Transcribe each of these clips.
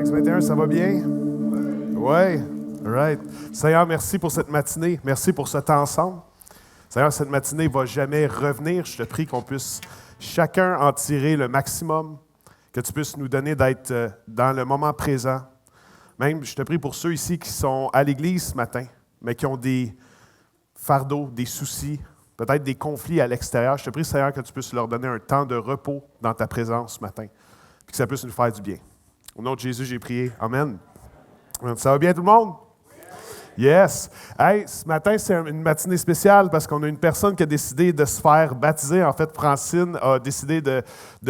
Acts 21, ça va bien? Oui, right. Seigneur, merci pour cette matinée. Merci pour ce temps ensemble. Seigneur, cette matinée ne va jamais revenir. Je te prie qu'on puisse chacun en tirer le maximum, que tu puisses nous donner d'être dans le moment présent. Même, je te prie pour ceux ici qui sont à l'église ce matin, mais qui ont des fardeaux, des soucis, peut-être des conflits à l'extérieur. Je te prie, Seigneur, que tu puisses leur donner un temps de repos dans ta présence ce matin, puis que ça puisse nous faire du bien. Au nom de Jésus, j'ai prié. Amen. Ça va bien tout le monde? Yes! Hey, ce matin, c'est une matinée spéciale parce qu'on a une personne qui a décidé de se faire baptiser. En fait, Francine a décidé de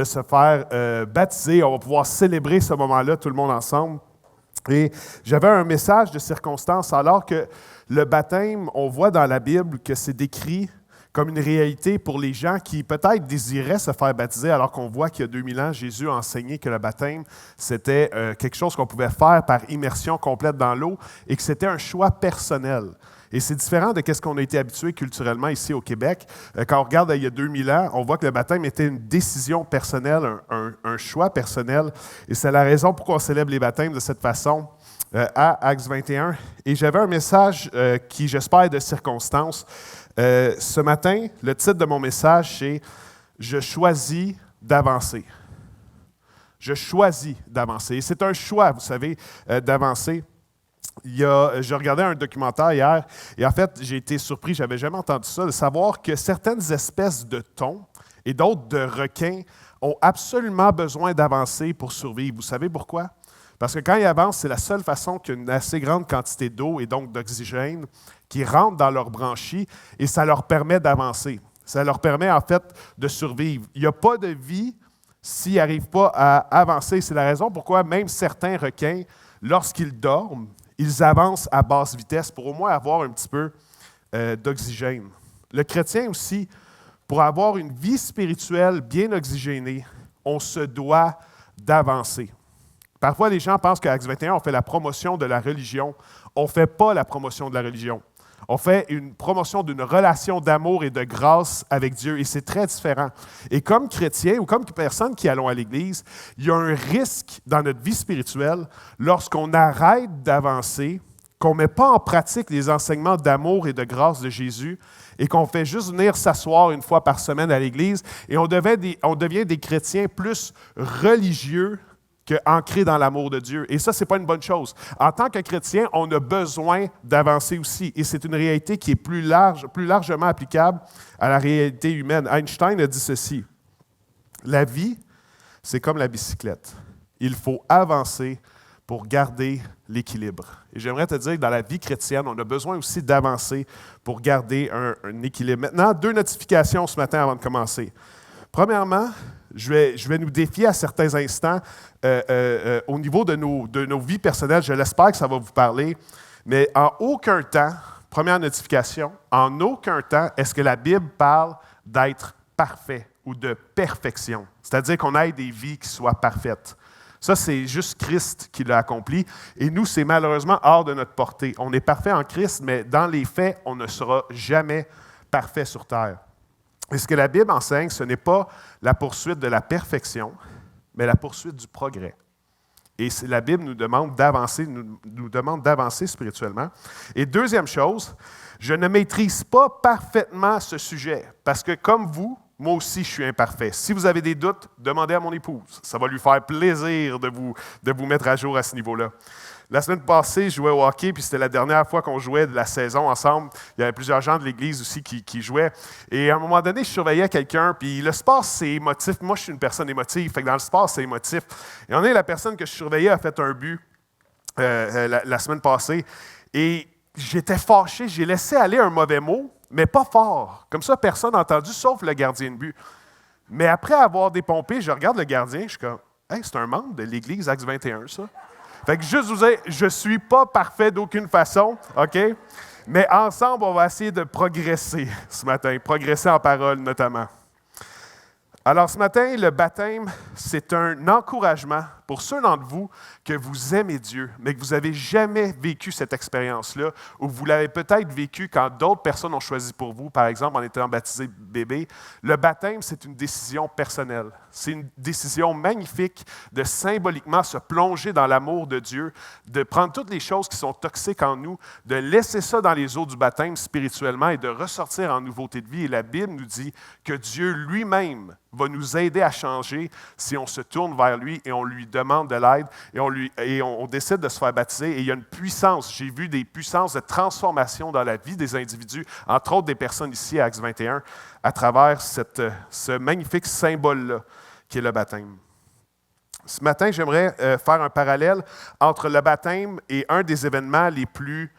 se faire baptiser. On va pouvoir célébrer ce moment-là, tout le monde ensemble. Et j'avais un message de circonstance, alors que le baptême, on voit dans la Bible que c'est décrit comme une réalité pour les gens qui peut-être désiraient se faire baptiser, alors qu'on voit qu'il y a 2000 ans, Jésus a enseigné que le baptême, c'était quelque chose qu'on pouvait faire par immersion complète dans l'eau et que c'était un choix personnel. Et c'est différent de ce qu'on a été habitué culturellement ici au Québec. Quand on regarde il y a 2000 ans, on voit que le baptême était une décision personnelle, un choix personnel. Et c'est la raison pourquoi on célèbre les baptêmes de cette façon à Acts 21. Et j'avais un message qui, j'espère, est de circonstance. Ce matin, le titre de mon message, c'est « Je choisis d'avancer ». Je choisis d'avancer. Et c'est un choix, vous savez, d'avancer. Je regardais un documentaire hier et en fait, j'ai été surpris, je n'avais jamais entendu ça, de savoir que certaines espèces de thons et d'autres de requins ont absolument besoin d'avancer pour survivre. Vous savez pourquoi? Parce que quand ils avancent, c'est la seule façon qu'il y a une assez grande quantité d'eau et donc d'oxygène qui rentre dans leurs branchies et ça leur permet d'avancer. Ça leur permet en fait de survivre. Il n'y a pas de vie s'ils n'arrivent pas à avancer. C'est la raison pourquoi même certains requins, lorsqu'ils dorment, ils avancent à basse vitesse pour au moins avoir un petit peu d'oxygène. Le chrétien aussi, pour avoir une vie spirituelle bien oxygénée, on se doit d'avancer. Parfois, les gens pensent qu'à Acts 21, on fait la promotion de la religion. On ne fait pas la promotion de la religion. On fait une promotion d'une relation d'amour et de grâce avec Dieu, et c'est très différent. Et comme chrétien ou comme personne qui allons à l'Église, il y a un risque dans notre vie spirituelle lorsqu'on arrête d'avancer, qu'on ne met pas en pratique les enseignements d'amour et de grâce de Jésus, et qu'on fait juste venir s'asseoir une fois par semaine à l'Église, et on devient des chrétiens plus religieux qu'ancré dans l'amour de Dieu. Et ça, ce n'est pas une bonne chose. En tant que chrétien, on a besoin d'avancer aussi. Et c'est une réalité qui est plus largement applicable à la réalité humaine. Einstein a dit ceci: la vie, c'est comme la bicyclette. Il faut avancer pour garder l'équilibre. Et j'aimerais te dire que dans la vie chrétienne, on a besoin aussi d'avancer pour garder un équilibre. Maintenant, 2 notifications ce matin avant de commencer. Premièrement, je vais nous défier à certains instants au niveau de nos vies personnelles. Je l'espère que ça va vous parler. Mais en aucun temps, première notification, en aucun temps est-ce que la Bible parle d'être parfait ou de perfection. C'est-à-dire qu'on ait des vies qui soient parfaites. Ça, c'est juste Christ qui l'a accompli. Et nous, c'est malheureusement hors de notre portée. On est parfait en Christ, mais dans les faits, on ne sera jamais parfait sur terre. Et ce que la Bible enseigne, ce n'est pas la poursuite de la perfection, mais la poursuite du progrès. Et la Bible nous demande d'avancer spirituellement. Et deuxième chose, je ne maîtrise pas parfaitement ce sujet, parce que comme vous, moi aussi, je suis imparfait. Si vous avez des doutes, demandez à mon épouse. Ça va lui faire plaisir de vous mettre à jour à ce niveau-là. La semaine passée, je jouais au hockey, puis c'était la dernière fois qu'on jouait de la saison ensemble. Il y avait plusieurs gens de l'Église aussi qui jouaient. Et à un moment donné, je surveillais quelqu'un, puis le sport, c'est émotif. Moi, je suis une personne émotive, fait que dans le sport, c'est émotif. Et on est la personne que je surveillais a fait un but la semaine passée. Et j'étais fâché, j'ai laissé aller un mauvais mot, mais pas fort. Comme ça, personne n'a entendu, sauf le gardien de but. Mais après avoir dépompé, je regarde le gardien, je suis comme « Hey, c'est un membre de l'Église Acts 21, ça? » Fait que juste vous dire, je ne suis pas parfait d'aucune façon, OK? Mais ensemble, on va essayer de progresser ce matin, progresser en parole notamment. Alors ce matin, le baptême, c'est un encouragement pour ceux d'entre vous que vous aimez Dieu, mais que vous n'avez jamais vécu cette expérience-là, ou vous l'avez peut-être vécu quand d'autres personnes ont choisi pour vous, par exemple en étant baptisé bébé. Le baptême, c'est une décision personnelle. C'est une décision magnifique de symboliquement se plonger dans l'amour de Dieu, de prendre toutes les choses qui sont toxiques en nous, de laisser ça dans les eaux du baptême spirituellement et de ressortir en nouveauté de vie. Et la Bible nous dit que Dieu lui-même va nous aider à changer si on se tourne vers lui et on lui demande de l'aide et on décide de se faire baptiser. Et il y a une puissance, j'ai vu des puissances de transformation dans la vie des individus, entre autres des personnes ici à Acts 21, à travers ce magnifique symbole-là qui est le baptême. Ce matin, j'aimerais faire un parallèle entre le baptême et un des événements les plus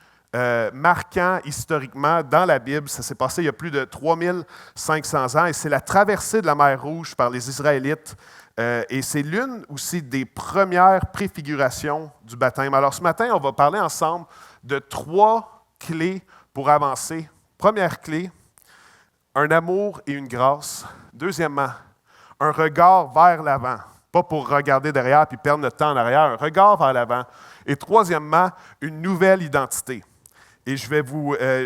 marquant historiquement dans la Bible. Ça s'est passé il y a plus de 3500 ans et c'est la traversée de la mer Rouge par les Israélites. Et c'est l'une aussi des premières préfigurations du baptême. Alors ce matin, on va parler ensemble de 3 clés pour avancer. Première clé, un amour et une grâce. Deuxièmement, un regard vers l'avant. Pas pour regarder derrière puis perdre notre temps en arrière, un regard vers l'avant. Et troisièmement, une nouvelle identité. Et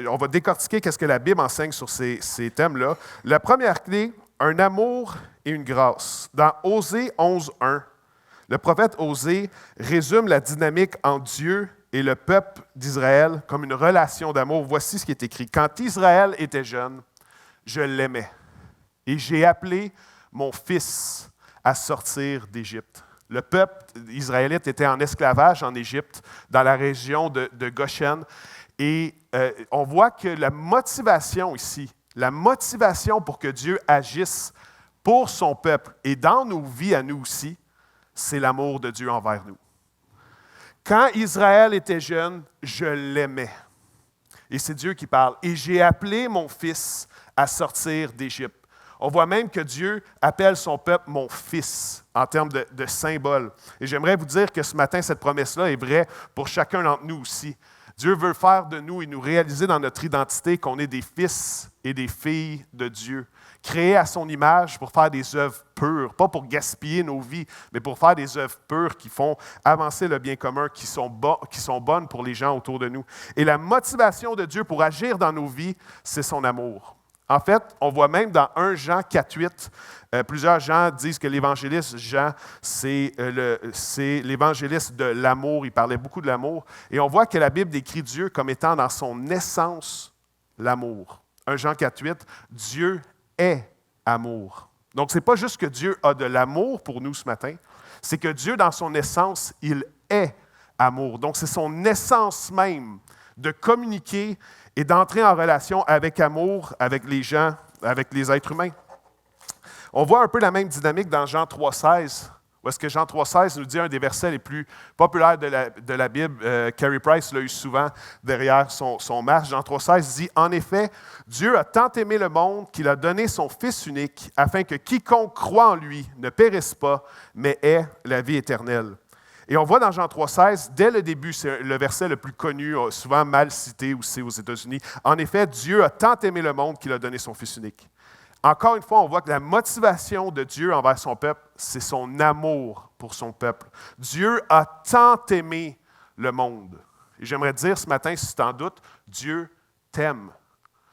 on va décortiquer qu'est-ce que la Bible enseigne sur ces thèmes-là. La première clé, un amour et une grâce. Dans Osée 11.1, le prophète Osée résume la dynamique entre Dieu et le peuple d'Israël comme une relation d'amour. Voici ce qui est écrit. « Quand Israël était jeune, je l'aimais, et j'ai appelé mon fils à sortir d'Égypte. » Le peuple israélite était en esclavage en Égypte, dans la région de Goshen. Et on voit que la motivation ici, la motivation pour que Dieu agisse pour son peuple et dans nos vies à nous aussi, c'est l'amour de Dieu envers nous. Quand Israël était jeune, je l'aimais. Et c'est Dieu qui parle. Et j'ai appelé mon fils à sortir d'Égypte. On voit même que Dieu appelle son peuple « mon fils » en termes de symbole. Et j'aimerais vous dire que ce matin, cette promesse-là est vraie pour chacun d'entre nous aussi. Dieu veut faire de nous et nous réaliser dans notre identité qu'on est des fils et des filles de Dieu, créés à son image pour faire des œuvres pures, pas pour gaspiller nos vies, mais pour faire des œuvres pures qui font avancer le bien commun, qui sont bonnes pour les gens autour de nous. Et la motivation de Dieu pour agir dans nos vies, c'est son amour. En fait, on voit même dans 1 Jean 4.8, plusieurs gens disent que l'évangéliste Jean, c'est l'évangéliste de l'amour. Il parlait beaucoup de l'amour. Et on voit que la Bible décrit Dieu comme étant dans son essence l'amour. 1 Jean 4.8, Dieu est amour. Donc, ce n'est pas juste que Dieu a de l'amour pour nous ce matin, c'est que Dieu, dans son essence, il est amour. Donc, c'est son essence même de communiquer et d'entrer en relation avec amour, avec les gens, avec les êtres humains. On voit un peu la même dynamique dans Jean 3.16, où est-ce que Jean 3.16 nous dit un des versets les plus populaires de la Bible. Carrie Price l'a eu souvent derrière son masque. Jean 3.16 dit « En effet, Dieu a tant aimé le monde qu'il a donné son Fils unique, afin que quiconque croit en lui ne périsse pas, mais ait la vie éternelle. » Et on voit dans Jean 3.16, dès le début, c'est le verset le plus connu, souvent mal cité aussi aux États-Unis. En effet, Dieu a tant aimé le monde qu'il a donné son Fils unique. Encore une fois, on voit que la motivation de Dieu envers son peuple, c'est son amour pour son peuple. Dieu a tant aimé le monde. Et j'aimerais dire ce matin, si tu t'en doutes, Dieu t'aime.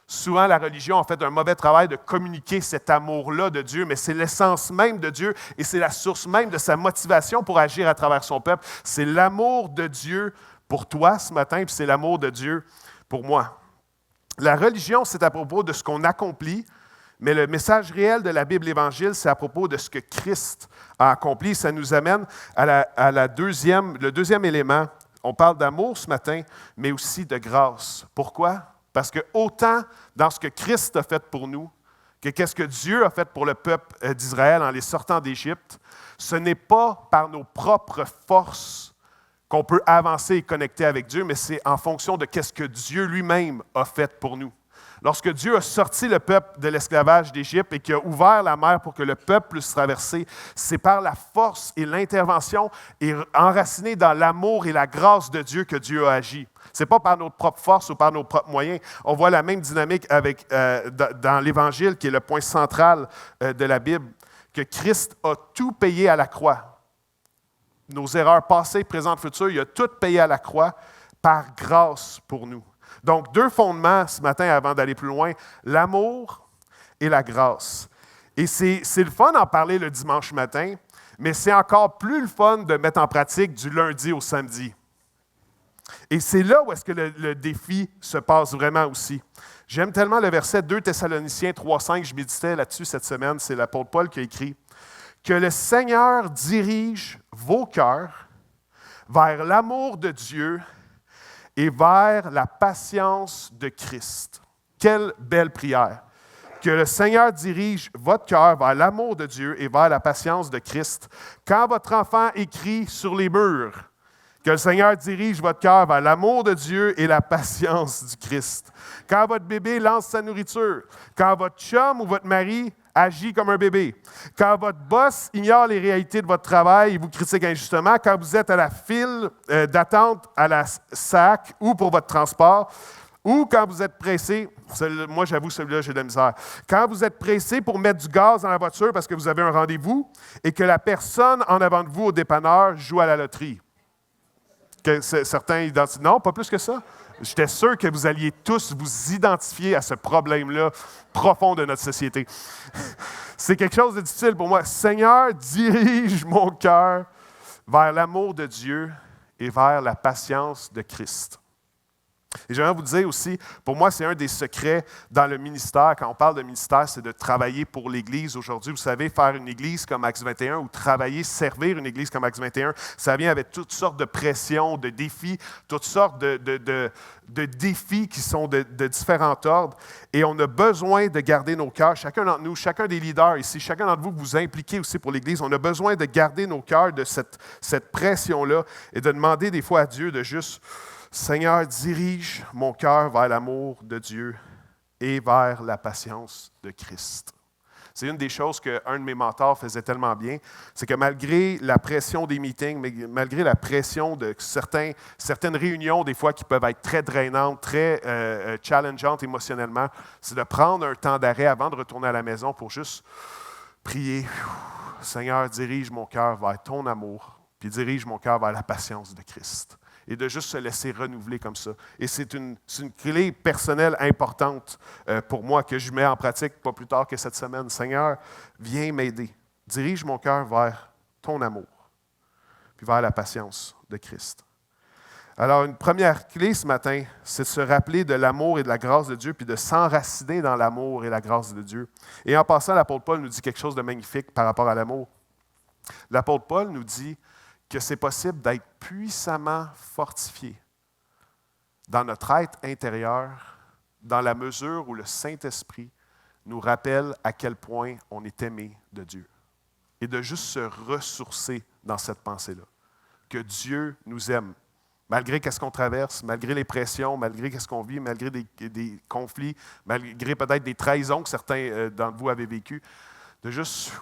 Souvent, la religion a fait un mauvais travail de communiquer cet amour-là de Dieu, mais c'est l'essence même de Dieu et c'est la source même de sa motivation pour agir à travers son peuple. C'est l'amour de Dieu pour toi ce matin, puis c'est l'amour de Dieu pour moi. La religion, c'est à propos de ce qu'on accomplit, mais le message réel de la Bible Évangile, c'est à propos de ce que Christ a accompli. Ça nous amène le deuxième élément. On parle d'amour ce matin, mais aussi de grâce. Pourquoi? Parce que autant dans ce que Christ a fait pour nous, que qu'est-ce que Dieu a fait pour le peuple d'Israël en les sortant d'Égypte, ce n'est pas par nos propres forces qu'on peut avancer et connecter avec Dieu, mais c'est en fonction de qu'est-ce que Dieu lui-même a fait pour nous. Lorsque Dieu a sorti le peuple de l'esclavage d'Égypte et qu'il a ouvert la mer pour que le peuple puisse traverser, c'est par la force et l'intervention et enraciné dans l'amour et la grâce de Dieu que Dieu a agi. Ce n'est pas par notre propre force ou par nos propres moyens. On voit la même dynamique dans l'Évangile, qui est le point central de la Bible. que Christ a tout payé à la croix. Nos erreurs passées, présentes, futures, il a tout payé à la croix par grâce pour nous. Donc, 2 fondements ce matin avant d'aller plus loin, l'amour et la grâce. Et c'est le fun d'en parler le dimanche matin, mais c'est encore plus le fun de mettre en pratique du lundi au samedi. Et c'est là où est-ce que le défi se passe vraiment aussi. J'aime tellement le verset 2 Thessaloniciens 3,5, je méditais là-dessus cette semaine, c'est l'apôtre Paul qui a écrit « Que le Seigneur dirige vos cœurs vers l'amour de Dieu et vers la patience de Christ. » Quelle belle prière! Que le Seigneur dirige votre cœur vers l'amour de Dieu et vers la patience de Christ. Quand votre enfant écrit sur les murs, que le Seigneur dirige votre cœur vers l'amour de Dieu et la patience du Christ. Quand votre bébé lance sa nourriture, quand votre chum ou votre mari agit comme un bébé, quand votre boss ignore les réalités de votre travail et vous critique injustement, quand vous êtes à la file d'attente à la SAC ou pour votre transport, ou quand vous êtes pressé, moi j'avoue celui-là j'ai de la misère, quand vous êtes pressé pour mettre du gaz dans la voiture parce que vous avez un rendez-vous et que la personne en avant de vous au dépanneur joue à la loterie. Que certains identifient. Non, pas plus que ça. J'étais sûr que vous alliez tous vous identifier à ce problème-là profond de notre société. C'est quelque chose de difficile pour moi. Seigneur, dirige mon cœur vers l'amour de Dieu et vers la patience de Christ. Et j'aimerais vous dire aussi, pour moi, c'est un des secrets dans le ministère. Quand on parle de ministère, c'est de travailler pour l'Église. Aujourd'hui, vous savez, faire une Église comme Acts 21 ou travailler, servir une Église comme Acts 21, ça vient avec toutes sortes de pressions, de défis, toutes sortes de défis qui sont de différents ordres. Et on a besoin de garder nos cœurs, chacun d'entre nous, chacun des leaders ici, chacun d'entre vous que vous impliquez aussi pour l'Église, on a besoin de garder nos cœurs de cette pression-là et de demander des fois à Dieu de juste... Seigneur, dirige mon cœur vers l'amour de Dieu et vers la patience de Christ. C'est une des choses qu'un de mes mentors faisait tellement bien, c'est que malgré la pression des meetings, malgré la pression de certaines réunions, des fois qui peuvent être très drainantes, très challengeantes émotionnellement, c'est de prendre un temps d'arrêt avant de retourner à la maison pour juste prier. Seigneur, dirige mon cœur vers ton amour, puis dirige mon cœur vers la patience de Christ. Et de juste se laisser renouveler comme ça. Et c'est une clé personnelle importante pour moi que je mets en pratique pas plus tard que cette semaine. Seigneur, viens m'aider. Dirige mon cœur vers ton amour, puis vers la patience de Christ. Alors, une première clé ce matin, c'est de se rappeler de l'amour et de la grâce de Dieu, puis de s'enraciner dans l'amour et la grâce de Dieu. Et en passant, l'apôtre Paul nous dit quelque chose de magnifique par rapport à l'amour. L'apôtre Paul nous dit que c'est possible d'être puissamment fortifié dans notre être intérieur, dans la mesure où le Saint-Esprit nous rappelle à quel point on est aimé de Dieu. Et de juste se ressourcer dans cette pensée-là, que Dieu nous aime, malgré ce qu'on traverse, malgré les pressions, malgré ce qu'on vit, malgré des conflits, malgré peut-être des trahisons que certains d'entre vous avaient vécues, de juste...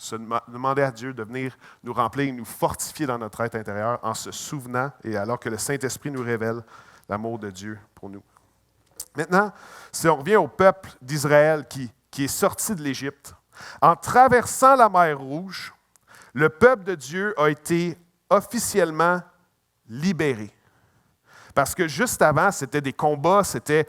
se demander à Dieu de venir nous remplir, nous fortifier dans notre être intérieur en se souvenant et alors que le Saint-Esprit nous révèle l'amour de Dieu pour nous. Maintenant, si on revient au peuple d'Israël qui est sorti de l'Égypte, en traversant la mer Rouge, le peuple de Dieu a été officiellement libéré. Parce que juste avant, c'était des combats, c'était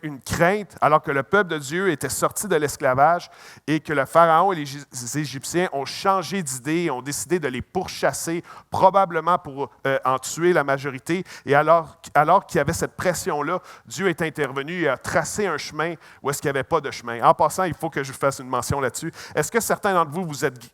une crainte, alors que le peuple de Dieu était sorti de l'esclavage et que le Pharaon et les Égyptiens ont changé d'idée, ont décidé de les pourchasser, probablement pour en tuer la majorité. Et alors qu'il y avait cette pression-là, Dieu est intervenu et a tracé un chemin où est-ce qu'il n'y avait pas de chemin. En passant, il faut que je vous fasse une mention là-dessus. Est-ce que certains d'entre vous,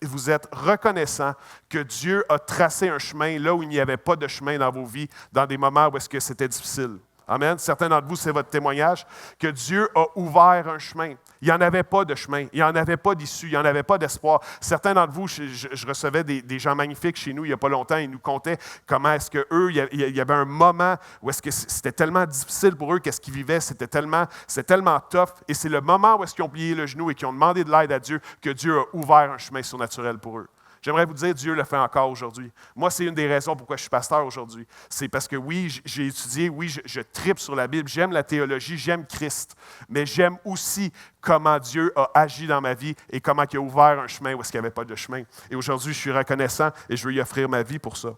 vous êtes reconnaissants que Dieu a tracé un chemin là où il n'y avait pas de chemin dans vos vies, dans des moments où est-ce que c'était difficile? Amen. Certains d'entre vous, c'est votre témoignage, que Dieu a ouvert un chemin. Il n'y en avait pas de chemin, il n'y en avait pas d'issue, il n'y en avait pas d'espoir. Certains d'entre vous, je recevais des gens magnifiques chez nous il n'y a pas longtemps, ils nous contaient comment est-ce qu'eux, il y avait un moment où est-ce que c'était tellement difficile pour eux, qu'est-ce qu'ils vivaient, c'était tellement tough. Et c'est le moment où est-ce qu'ils ont plié le genou et qu'ils ont demandé de l'aide à Dieu que Dieu a ouvert un chemin surnaturel pour eux. J'aimerais vous dire, Dieu le fait encore aujourd'hui. Moi, c'est une des raisons pourquoi je suis pasteur aujourd'hui. C'est parce que oui, j'ai étudié, oui, je tripe sur la Bible, j'aime la théologie, j'aime Christ, mais j'aime aussi comment Dieu a agi dans ma vie et comment il a ouvert un chemin où il n'y avait pas de chemin. Et aujourd'hui, je suis reconnaissant et je veux lui offrir ma vie pour ça.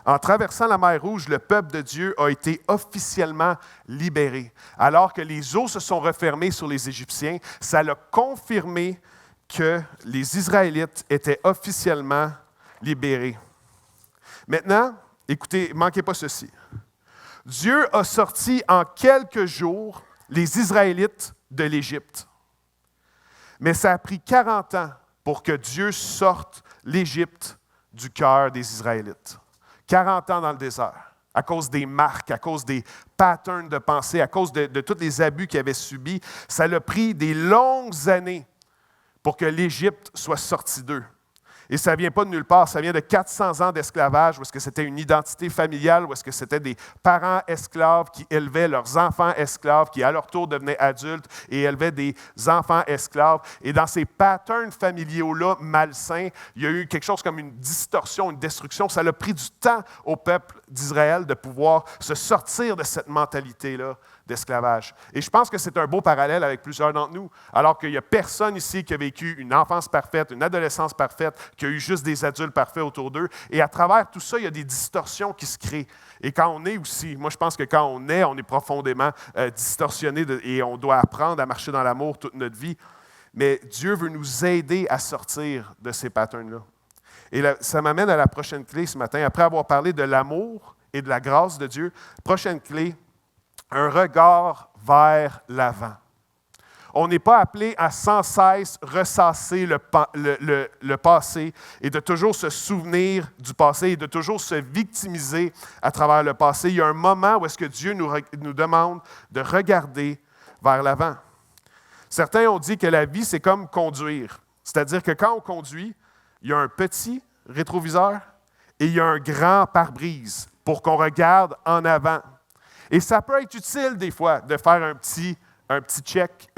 En traversant la mer Rouge, le peuple de Dieu a été officiellement libéré. Alors que les eaux se sont refermées sur les Égyptiens, ça a confirmé que les Israélites étaient officiellement libérés. Maintenant, écoutez, ne manquez pas ceci. Dieu a sorti en quelques jours les Israélites de l'Égypte. Mais ça a pris 40 ans pour que Dieu sorte l'Égypte du cœur des Israélites. 40 ans dans le désert, à cause des marques, à cause des patterns de pensée, à cause de tous les abus qu'ils avaient subis. Ça a pris des longues années pour que l'Égypte soit sortie d'eux. Et ça ne vient pas de nulle part, ça vient de 400 ans d'esclavage, où est-ce que c'était une identité familiale, où est-ce que c'était des parents esclaves qui élevaient leurs enfants esclaves, qui à leur tour devenaient adultes et élevaient des enfants esclaves. Et dans ces patterns familiaux-là, malsains, il y a eu quelque chose comme une distorsion, une destruction. Ça a pris du temps au peuple d'Israël de pouvoir se sortir de cette mentalité-là d'esclavage. Et je pense que c'est un beau parallèle avec plusieurs d'entre nous, alors qu'il n'y a personne ici qui a vécu une enfance parfaite, une adolescence parfaite, qui a eu juste des adultes parfaits autour d'eux. Et à travers tout ça, il y a des distorsions qui se créent. Et quand on est aussi, moi je pense que quand on est profondément distorsionné et on doit apprendre à marcher dans l'amour toute notre vie. Mais Dieu veut nous aider à sortir de ces patterns-là. Et là, ça m'amène à la prochaine clé ce matin. Après avoir parlé de l'amour et de la grâce de Dieu, prochaine clé, un regard vers l'avant. On n'est pas appelé à sans cesse ressasser le passé et de toujours se souvenir du passé et de toujours se victimiser à travers le passé. Il y a un moment où est-ce que Dieu nous demande de regarder vers l'avant. Certains ont dit que la vie, c'est comme conduire. C'est-à-dire que quand on conduit, il y a un petit rétroviseur et il y a un grand pare-brise pour qu'on regarde en avant. Et ça peut être utile des fois de faire un petit check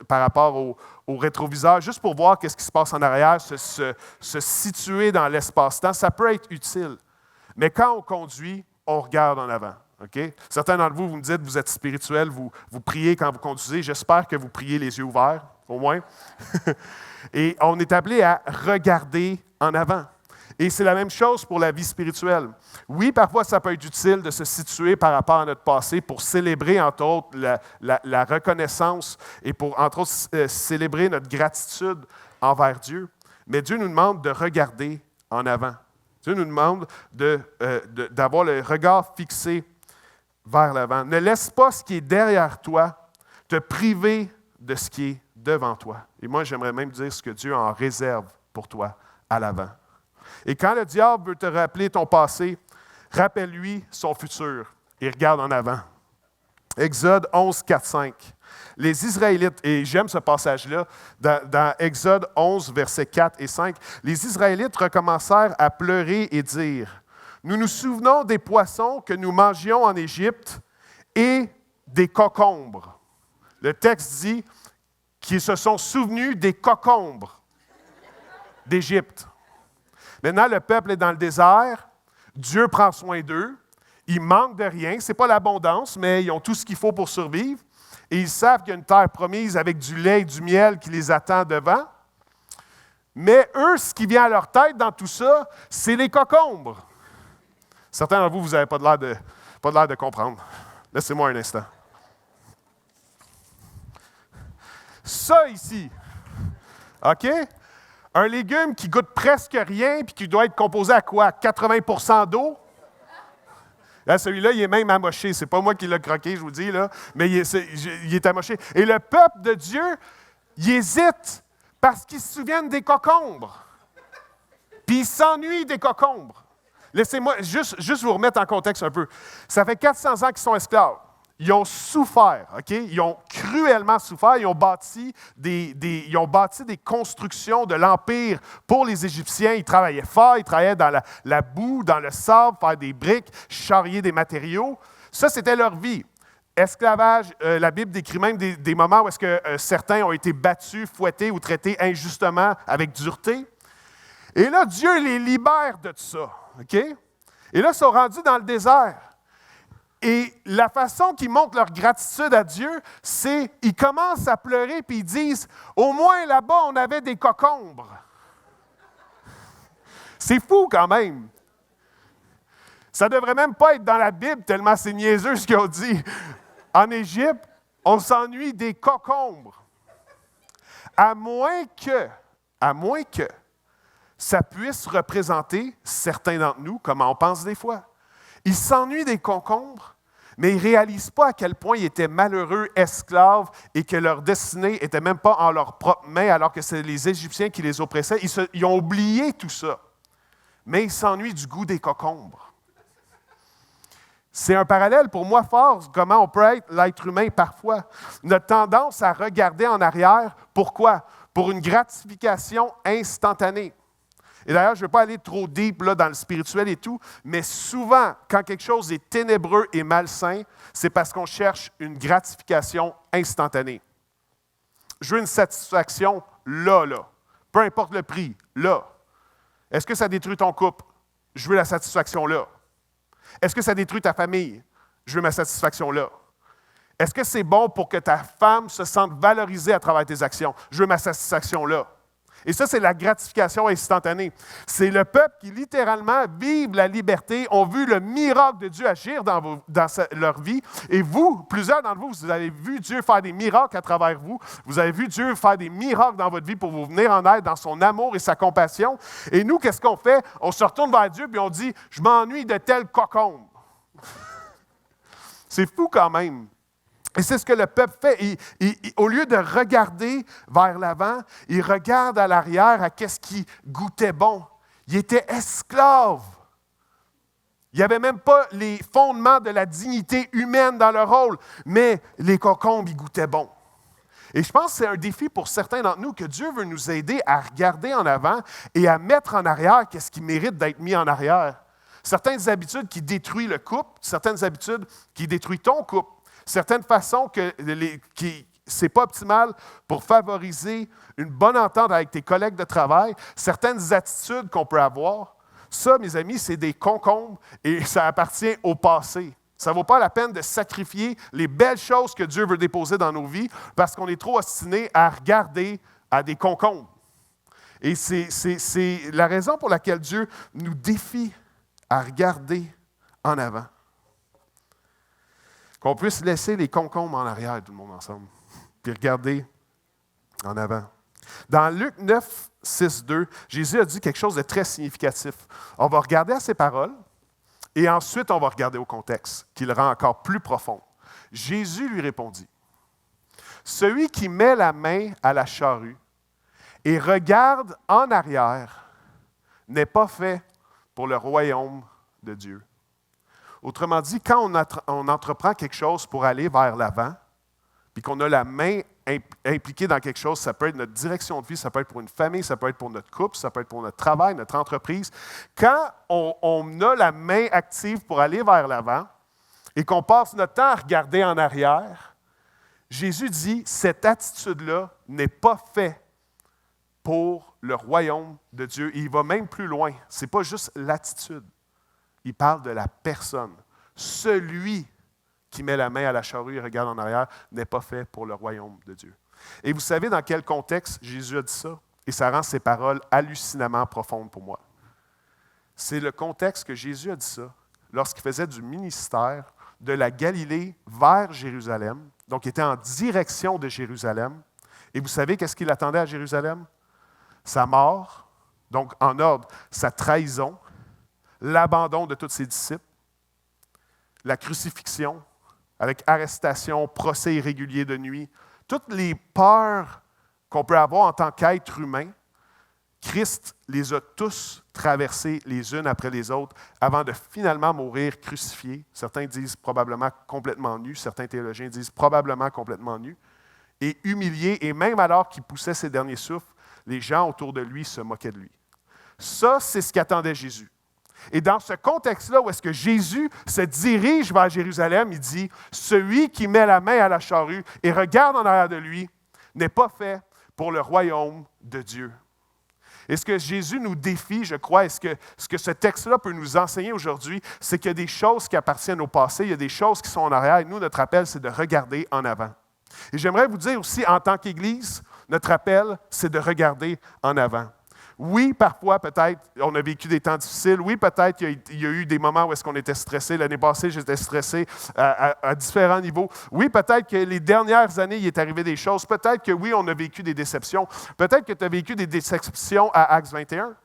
par rapport au rétroviseur, juste pour voir qu'est-ce qui se passe en arrière, se situer dans l'espace-temps. Ça peut être utile. Mais quand on conduit, on regarde en avant. Okay? Certains d'entre vous, vous me dites, vous êtes spirituel, vous priez quand vous conduisez. J'espère que vous priez les yeux ouverts, au moins. Et on est appelé à regarder en avant. Et c'est la même chose pour la vie spirituelle. Oui, parfois, ça peut être utile de se situer par rapport à notre passé pour célébrer, entre autres, la reconnaissance et pour, entre autres, célébrer notre gratitude envers Dieu. Mais Dieu nous demande de regarder en avant. Dieu nous demande d'avoir le regard fixé vers l'avant. Ne laisse pas ce qui est derrière toi te priver de ce qui est devant toi. Et moi, j'aimerais même dire ce que Dieu en réserve pour toi à l'avant. Et quand le diable veut te rappeler ton passé, rappelle-lui son futur et regarde en avant. Exode 11, 4, 5. Les Israélites, et j'aime ce passage-là, dans Exode 11, versets 4 et 5, les Israélites recommencèrent à pleurer et dire, « Nous nous souvenons des poissons que nous mangions en Égypte et des cocombres. » Le texte dit qu'ils se sont souvenus des cocombres d'Égypte. Maintenant, le peuple est dans le désert, Dieu prend soin d'eux, ils manquent de rien, ce n'est pas l'abondance, mais ils ont tout ce qu'il faut pour survivre, et ils savent qu'il y a une terre promise avec du lait et du miel qui les attend devant. Mais eux, ce qui vient à leur tête dans tout ça, c'est les cocombres. Certains d'entre vous, vous n'avez pas l'air de comprendre. Laissez-moi un instant. Ça ici, OK? Un légume qui goûte presque rien puis qui doit être composé à quoi? 80% d'eau? Là, celui-là, il est même amoché. Ce n'est pas moi qui l'ai croqué, je vous dis, là, mais il est amoché. Et le peuple de Dieu, il hésite parce qu'ils se souviennent des cocombres. Puis ils s'ennuient des cocombres. Laissez-moi juste vous remettre en contexte un peu. Ça fait 400 ans qu'ils sont esclaves. Ils ont souffert, OK? Ils ont cruellement souffert. Ils ont bâti des constructions de l'Empire pour les Égyptiens. Ils travaillaient fort, ils travaillaient dans la boue, dans le sable, faire des briques, charrier des matériaux. Ça, c'était leur vie. Esclavage, la Bible décrit même des moments où est-ce que certains ont été battus, fouettés ou traités injustement avec dureté. Et là, Dieu les libère de tout ça. OK? Et là, ils sont rendus dans le désert. Et la façon qu'ils montrent leur gratitude à Dieu, c'est ils commencent à pleurer puis ils disent « Au moins là-bas, on avait des cocombres. » C'est fou quand même. Ça ne devrait même pas être dans la Bible tellement c'est niaiseux ce qu'ils ont dit. En Égypte, on s'ennuie des cocombres. À moins que ça puisse représenter certains d'entre nous, comme on pense des fois. Ils s'ennuient des concombres, mais ils ne réalisent pas à quel point ils étaient malheureux esclaves et que leur destinée n'était même pas en leurs propres mains, alors que c'est les Égyptiens qui les oppressaient. Ils ont oublié tout ça. Mais ils s'ennuient du goût des concombres. C'est un parallèle pour moi fort, comment on peut être l'être humain parfois. Notre tendance à regarder en arrière, pourquoi? Pour une gratification instantanée. Et d'ailleurs, je ne veux pas aller trop deep là, dans le spirituel et tout, mais souvent, quand quelque chose est ténébreux et malsain, c'est parce qu'on cherche une gratification instantanée. Je veux une satisfaction là. Peu importe le prix, là. Est-ce que ça détruit ton couple? Je veux la satisfaction là. Est-ce que ça détruit ta famille? Je veux ma satisfaction là. Est-ce que c'est bon pour que ta femme se sente valorisée à travers tes actions? Je veux ma satisfaction là. Et ça, c'est la gratification instantanée. C'est le peuple qui, littéralement, vive la liberté, ont vu le miracle de Dieu agir dans leur vie. Et vous, plusieurs d'entre vous, vous avez vu Dieu faire des miracles à travers vous. Vous avez vu Dieu faire des miracles dans votre vie pour vous venir en aide dans son amour et sa compassion. Et nous, qu'est-ce qu'on fait? On se retourne vers Dieu et on dit « Je m'ennuie de tel cocombe. » C'est fou quand même. Et c'est ce que le peuple fait. Au lieu de regarder vers l'avant, il regarde à l'arrière à qu'est-ce qui goûtait bon. Il était esclave. Il n'y avait même pas les fondements de la dignité humaine dans leur rôle, mais les cocombes, ils goûtaient bon. Et je pense que c'est un défi pour certains d'entre nous que Dieu veut nous aider à regarder en avant et à mettre en arrière qu'est-ce qui mérite d'être mis en arrière. Certaines habitudes qui détruisent le couple, certaines habitudes qui détruisent ton couple. Certaines façons qui c'est pas optimal pour favoriser une bonne entente avec tes collègues de travail, certaines attitudes qu'on peut avoir, ça, mes amis, c'est des concombres et ça appartient au passé. Ça ne vaut pas la peine de sacrifier les belles choses que Dieu veut déposer dans nos vies parce qu'on est trop obstiné à regarder à des concombres. Et c'est la raison pour laquelle Dieu nous défie à regarder en avant. Qu'on puisse laisser les concombres en arrière, tout le monde ensemble, puis regarder en avant. Dans Luc 9, 6, 2, Jésus a dit quelque chose de très significatif. On va regarder à ses paroles et ensuite on va regarder au contexte, qui le rend encore plus profond. Jésus lui répondit, « Celui qui met la main à la charrue et regarde en arrière n'est pas fait pour le royaume de Dieu. » Autrement dit, quand on entreprend quelque chose pour aller vers l'avant, puis qu'on a la main impliquée dans quelque chose, ça peut être notre direction de vie, ça peut être pour une famille, ça peut être pour notre couple, ça peut être pour notre travail, notre entreprise. Quand on a la main active pour aller vers l'avant et qu'on passe notre temps à regarder en arrière, Jésus dit, cette attitude-là n'est pas faite pour le royaume de Dieu. Et il va même plus loin. Ce n'est pas juste l'attitude. Il parle de la personne. Celui qui met la main à la charrue et regarde en arrière n'est pas fait pour le royaume de Dieu. Et vous savez dans quel contexte Jésus a dit ça? Et ça rend ses paroles hallucinamment profondes pour moi. C'est le contexte que Jésus a dit ça lorsqu'il faisait du ministère de la Galilée vers Jérusalem. Donc, il était en direction de Jérusalem. Et vous savez qu'est-ce qu'il attendait à Jérusalem? Sa mort, donc en ordre, sa trahison, l'abandon de tous ses disciples, la crucifixion, avec arrestation, procès irrégulier de nuit, toutes les peurs qu'on peut avoir en tant qu'être humain, Christ les a tous traversées les unes après les autres avant de finalement mourir crucifié. Certains disent probablement complètement nu, certains théologiens disent probablement complètement nu, et humilié, et même alors qu'il poussait ses derniers souffles, les gens autour de lui se moquaient de lui. Ça, c'est ce qu'attendait Jésus. Et dans ce contexte-là, où est-ce que Jésus se dirige vers Jérusalem, il dit, « Celui qui met la main à la charrue et regarde en arrière de lui n'est pas fait pour le royaume de Dieu. » Et ce que Jésus nous défie, je crois, et ce que ce texte-là peut nous enseigner aujourd'hui, c'est qu'il y a des choses qui appartiennent au passé, il y a des choses qui sont en arrière, et nous, notre appel, c'est de regarder en avant. Et j'aimerais vous dire aussi, en tant qu'Église, notre appel, c'est de regarder en avant. Oui, parfois, peut-être, on a vécu des temps difficiles. Oui, peut-être qu'il y a eu des moments où est-ce qu'on était stressé. L'année passée, j'étais stressé à différents niveaux. Oui, peut-être que les dernières années, il est arrivé des choses. Peut-être que oui, on a vécu des déceptions. Peut-être que tu as vécu des déceptions à Acts 21.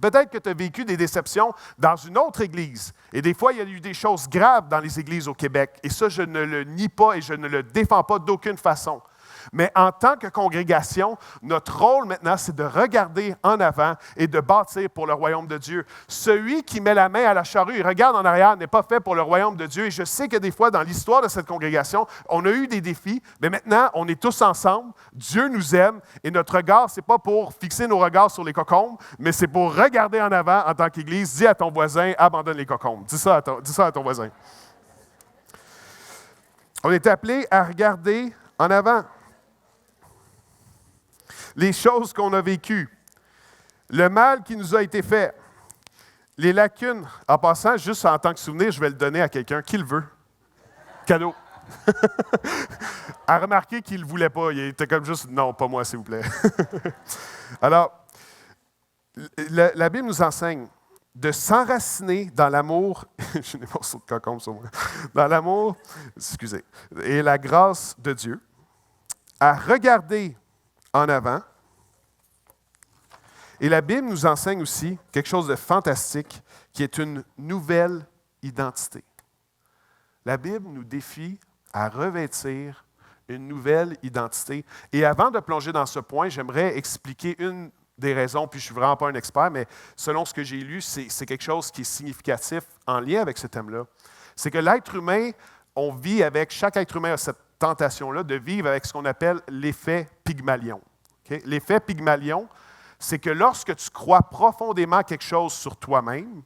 Peut-être que tu as vécu des déceptions dans une autre église. Et des fois, il y a eu des choses graves dans les églises au Québec. Et ça, je ne le nie pas et je ne le défends pas d'aucune façon. Mais en tant que congrégation, notre rôle maintenant, c'est de regarder en avant et de bâtir pour le royaume de Dieu. Celui qui met la main à la charrue et regarde en arrière n'est pas fait pour le royaume de Dieu. Et je sais que des fois, dans l'histoire de cette congrégation, on a eu des défis, mais maintenant, on est tous ensemble. Dieu nous aime et notre regard, ce n'est pas pour fixer nos regards sur les cocombes, mais c'est pour regarder en avant en tant qu'Église. Dis à ton voisin, abandonne les cocombes. Dis ça à ton voisin. On est appelé à regarder en avant. Les choses qu'on a vécues, le mal qui nous a été fait, les lacunes. En passant, juste en tant que souvenir, je vais le donner à quelqu'un qui le veut. Cadeau. À remarquer qu'il ne le voulait pas. Il était comme juste, non, pas moi, s'il vous plaît. Alors, la Bible nous enseigne de s'enraciner dans l'amour, j'ai des morceaux de concombre sur moi, dans l'amour, et la grâce de Dieu, à regarder en avant. Et la Bible nous enseigne aussi quelque chose de fantastique, qui est une nouvelle identité. La Bible nous défie à revêtir une nouvelle identité. Et avant de plonger dans ce point, j'aimerais expliquer une des raisons, puis je ne suis vraiment pas un expert, mais selon ce que j'ai lu, c'est quelque chose qui est significatif en lien avec ce thème-là. C'est que l'être humain, chaque être humain a cette tentation-là de vivre avec ce qu'on appelle l'effet Pygmalion. Okay? L'effet Pygmalion, c'est que lorsque tu crois profondément quelque chose sur toi-même,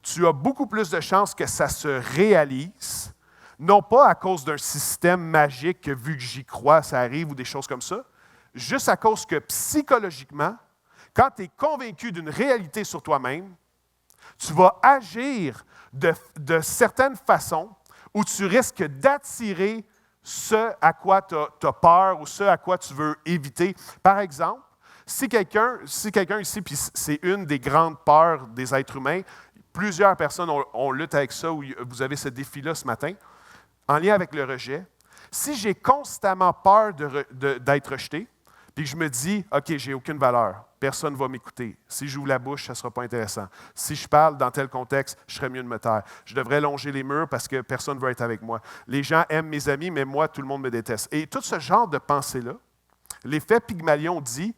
tu as beaucoup plus de chances que ça se réalise, non pas à cause d'un système magique que vu que j'y crois, ça arrive ou des choses comme ça, juste à cause que psychologiquement, quand tu es convaincu d'une réalité sur toi-même, tu vas agir de certaines façons où tu risques d'attirer ce à quoi tu as peur ou ce à quoi tu veux éviter. Par exemple, si quelqu'un ici, puis c'est une des grandes peurs des êtres humains, plusieurs personnes ont lutté avec ça, ou vous avez ce défi-là ce matin, en lien avec le rejet. Si j'ai constamment peur d'être rejeté, puis que je me dis, OK, j'ai aucune valeur, personne ne va m'écouter. Si j'ouvre la bouche, ça ne sera pas intéressant. Si je parle dans tel contexte, je serais mieux de me taire. Je devrais longer les murs parce que personne ne veut être avec moi. Les gens aiment mes amis, mais moi, tout le monde me déteste. Et tout ce genre de pensée-là, l'effet Pygmalion dit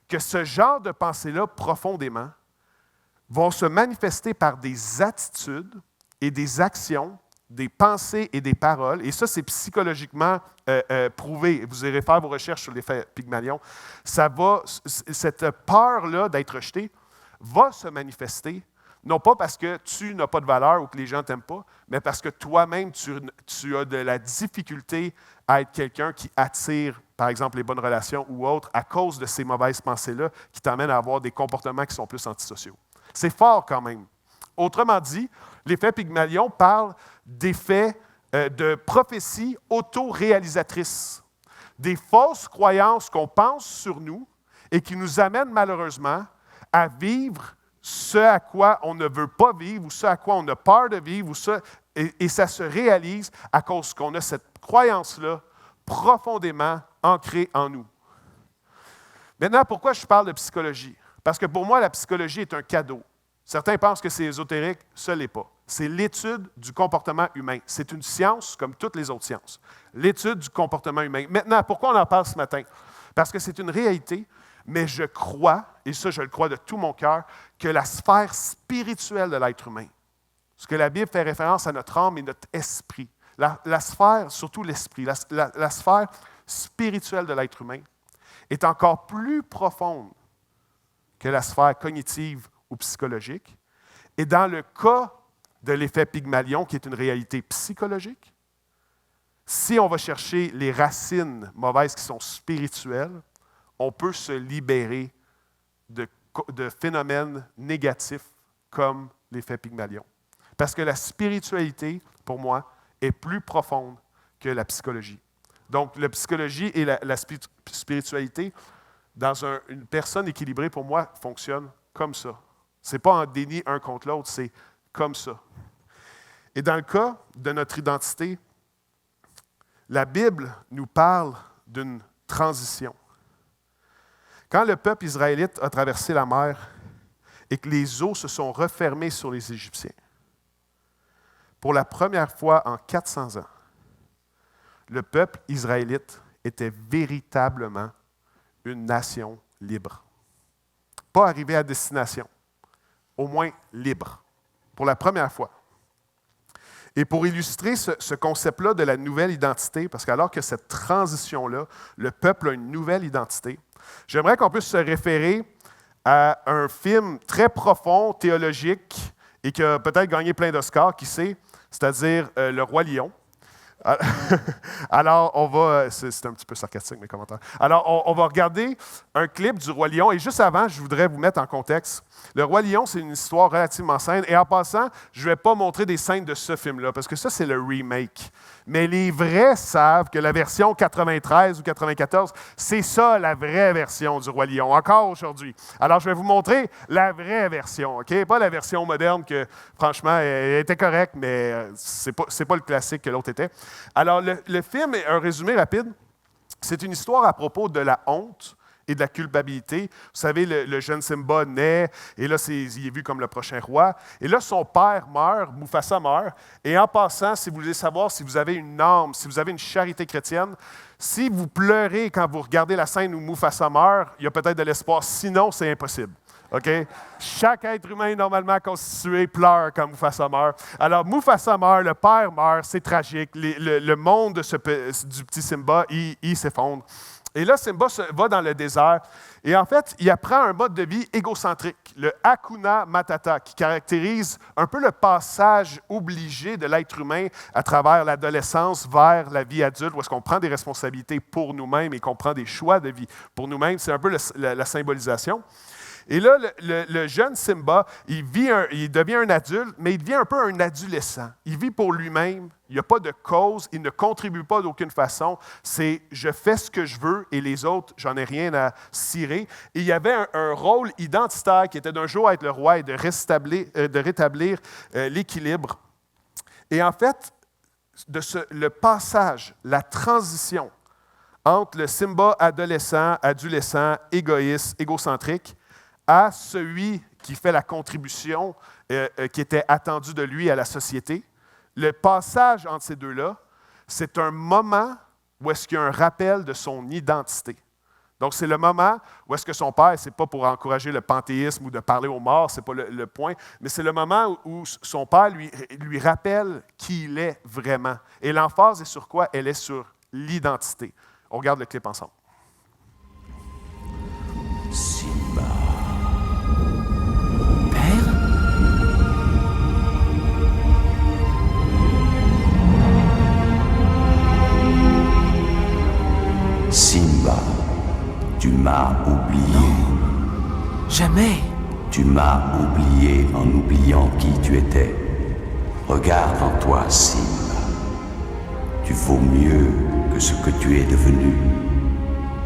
que ce genre de pensée-là, profondément, vont se manifester par des attitudes et des actions, des pensées et des paroles. Et ça, c'est psychologiquement prouvé. Vous irez faire vos recherches sur l'effet Pygmalion. Cette peur-là d'être rejeté va se manifester, non pas parce que tu n'as pas de valeur ou que les gens ne t'aiment pas, mais parce que toi-même, tu as de la difficulté à être quelqu'un qui attire, par exemple, les bonnes relations ou autres, à cause de ces mauvaises pensées-là qui t'amènent à avoir des comportements qui sont plus antisociaux. C'est fort quand même. Autrement dit, l'effet Pygmalion parle d'effets de prophéties autoréalisatrices, des fausses croyances qu'on pense sur nous et qui nous amènent malheureusement à vivre ce à quoi on ne veut pas vivre ou ce à quoi on a peur de vivre, et ça se réalise à cause qu'on a cette croyance-là profondément ancrée en nous. Maintenant, pourquoi je parle de psychologie? Parce que pour moi, la psychologie est un cadeau. Certains pensent que c'est ésotérique, ce n'est pas. C'est l'étude du comportement humain. C'est une science comme toutes les autres sciences. L'étude du comportement humain. Maintenant, pourquoi on en parle ce matin? Parce que c'est une réalité, mais je crois, et ça je le crois de tout mon cœur, que la sphère spirituelle de l'être humain, parce que la Bible fait référence à notre âme et notre esprit, la sphère, surtout l'esprit, la sphère spirituelle de l'être humain est encore plus profonde que la sphère cognitive ou psychologique. Et dans le cas de l'effet Pygmalion, qui est une réalité psychologique, si on va chercher les racines mauvaises qui sont spirituelles, on peut se libérer de phénomènes négatifs comme l'effet Pygmalion. Parce que la spiritualité, pour moi, est plus profonde que la psychologie. Donc, la psychologie et la spiritualité, dans une personne équilibrée, pour moi, fonctionnent comme ça. Ce n'est pas en déni un contre l'autre, c'est comme ça. Et dans le cas de notre identité, la Bible nous parle d'une transition. Quand le peuple israélite a traversé la mer et que les eaux se sont refermées sur les Égyptiens, pour la première fois en 400 ans, le peuple israélite était véritablement une nation libre. Pas arrivé à destination, au moins libre, pour la première fois. Et pour illustrer ce concept-là de la nouvelle identité, parce qu'alors que cette transition-là, le peuple a une nouvelle identité, j'aimerais qu'on puisse se référer à un film très profond, théologique, et qui a peut-être gagné plein d'Oscars, qui sait, c'est-à-dire Le Roi Lion. Alors, c'est un petit peu sarcastique mes commentaires. Alors, on va regarder un clip du Roi Lion. Et juste avant, je voudrais vous mettre en contexte. Le Roi Lion, c'est une histoire relativement simple. Et en passant, je ne vais pas montrer des scènes de ce film-là, parce que ça, c'est le remake. Mais les vrais savent que la version 93 ou 94, c'est ça la vraie version du Roi Lion, encore aujourd'hui. Alors, je vais vous montrer la vraie version, OK? Pas la version moderne que, franchement, elle était correcte, mais c'est pas le classique que l'autre était. Alors, le film, un résumé rapide, c'est une histoire à propos de la honte et de la culpabilité. Vous savez, le jeune Simba naît, et là, il est vu comme le prochain roi. Et là, son père meurt, Mufasa meurt. Et en passant, si vous voulez savoir si vous avez une âme, si vous avez une charité chrétienne, si vous pleurez quand vous regardez la scène où Mufasa meurt, il y a peut-être de l'espoir. Sinon, c'est impossible. OK? Chaque être humain normalement constitué pleure quand Mufasa meurt. Alors, Mufasa meurt, le père meurt, c'est tragique. Le monde du petit Simba, il s'effondre. Et là, Simba va dans le désert. Et en fait, il apprend un mode de vie égocentrique, le Hakuna Matata, qui caractérise un peu le passage obligé de l'être humain à travers l'adolescence vers la vie adulte, où est-ce qu'on prend des responsabilités pour nous-mêmes et qu'on prend des choix de vie pour nous-mêmes. C'est un peu la symbolisation. Et là, le jeune Simba, il devient un adulte, mais il devient un peu un adolescent. Il vit pour lui-même, il n'y a pas de cause, il ne contribue pas d'aucune façon. C'est « je fais ce que je veux et les autres, j'en ai rien à cirer ». Et il y avait un rôle identitaire qui était d'un jour être le roi et de rétablir l'équilibre. Et en fait, le passage, la transition entre le Simba adolescent, égoïste, égocentrique, à celui qui fait la contribution qui était attendue de lui à la société. Le passage entre ces deux-là, c'est un moment où est-ce qu'il y a un rappel de son identité. Donc, c'est le moment où est-ce que son père, ce n'est pas pour encourager le panthéisme ou de parler aux morts, ce n'est pas le point, mais c'est le moment où son père lui rappelle qui il est vraiment. Et l'emphase est sur quoi? Elle est sur l'identité. On regarde le clip ensemble. Simba. Simba, tu m'as oublié. Non, jamais. Tu m'as oublié en oubliant qui tu étais. Regarde en toi, Simba. Tu vaux mieux que ce que tu es devenu.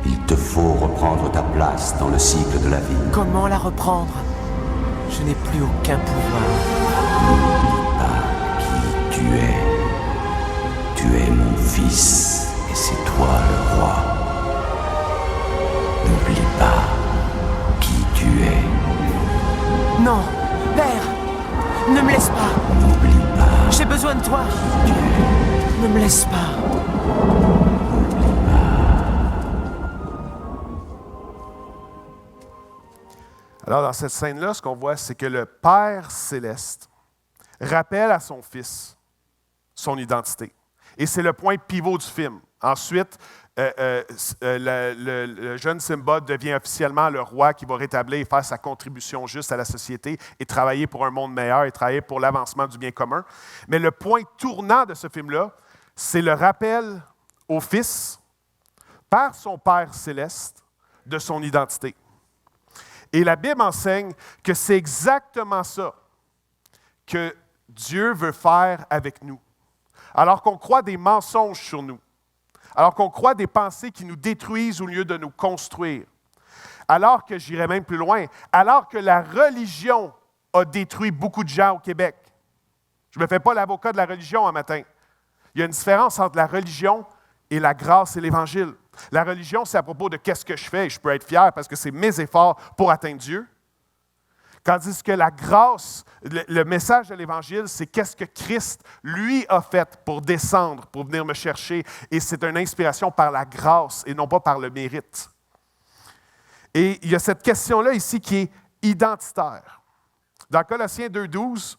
Il te faut reprendre ta place dans le cycle de la vie. Comment la reprendre? Je n'ai plus aucun pouvoir. N'oublie pas qui tu es. Tu es mon fils et c'est toi le roi. N'oublie pas qui tu es. Non, père, ne me laisse pas. N'oublie pas. J'ai besoin de toi. Ne me laisse pas. Alors, dans cette scène-là, ce qu'on voit, c'est que le Père céleste rappelle à son Fils son identité. Et c'est le point pivot du film. Ensuite, le jeune Simba devient officiellement le roi qui va rétablir et faire sa contribution juste à la société et travailler pour un monde meilleur et travailler pour l'avancement du bien commun. Mais le point tournant de ce film-là, c'est le rappel au Fils, par son Père céleste, de son identité. Et la Bible enseigne que c'est exactement ça que Dieu veut faire avec nous. Alors qu'on croit des mensonges sur nous, alors qu'on croit des pensées qui nous détruisent au lieu de nous construire, alors que j'irais même plus loin, alors que la religion a détruit beaucoup de gens au Québec. Je ne me fais pas l'avocat de la religion un matin. Il y a une différence entre la religion et la grâce et l'Évangile. La religion, c'est à propos de qu'est-ce que je fais et je peux être fier parce que c'est mes efforts pour atteindre Dieu. Tandis que la grâce, le message de l'Évangile, c'est qu'est-ce que Christ, lui, a fait pour descendre, pour venir me chercher. Et c'est une inspiration par la grâce et non pas par le mérite. Et il y a cette question-là ici qui est identitaire. Dans Colossiens 2,12,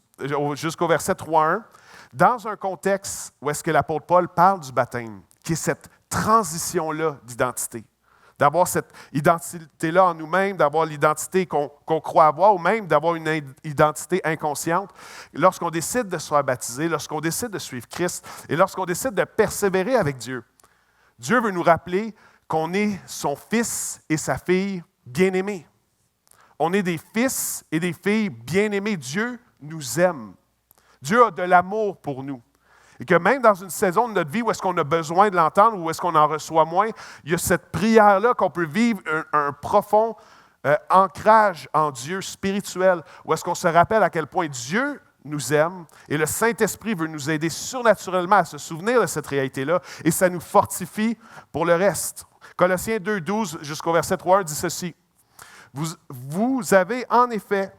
jusqu'au verset 3,1, dans un contexte où est-ce que l'apôtre Paul parle du baptême, qui est cette transition-là d'identité. D'avoir cette identité-là en nous-mêmes, d'avoir l'identité qu'on croit avoir, ou même d'avoir une identité inconsciente. Lorsqu'on décide de se faire baptiser, lorsqu'on décide de suivre Christ, et lorsqu'on décide de persévérer avec Dieu, Dieu veut nous rappeler qu'on est son fils et sa fille bien-aimés. On est des fils et des filles bien-aimés. Dieu nous aime. Dieu a de l'amour pour nous. Et que même dans une saison de notre vie où est-ce qu'on a besoin de l'entendre ou où est-ce qu'on en reçoit moins, il y a cette prière-là qu'on peut vivre un profond ancrage en Dieu spirituel, où est-ce qu'on se rappelle à quel point Dieu nous aime et le Saint-Esprit veut nous aider surnaturellement à se souvenir de cette réalité-là et ça nous fortifie pour le reste. Colossiens 2,12 jusqu'au verset 3 dit ceci. Vous avez en effet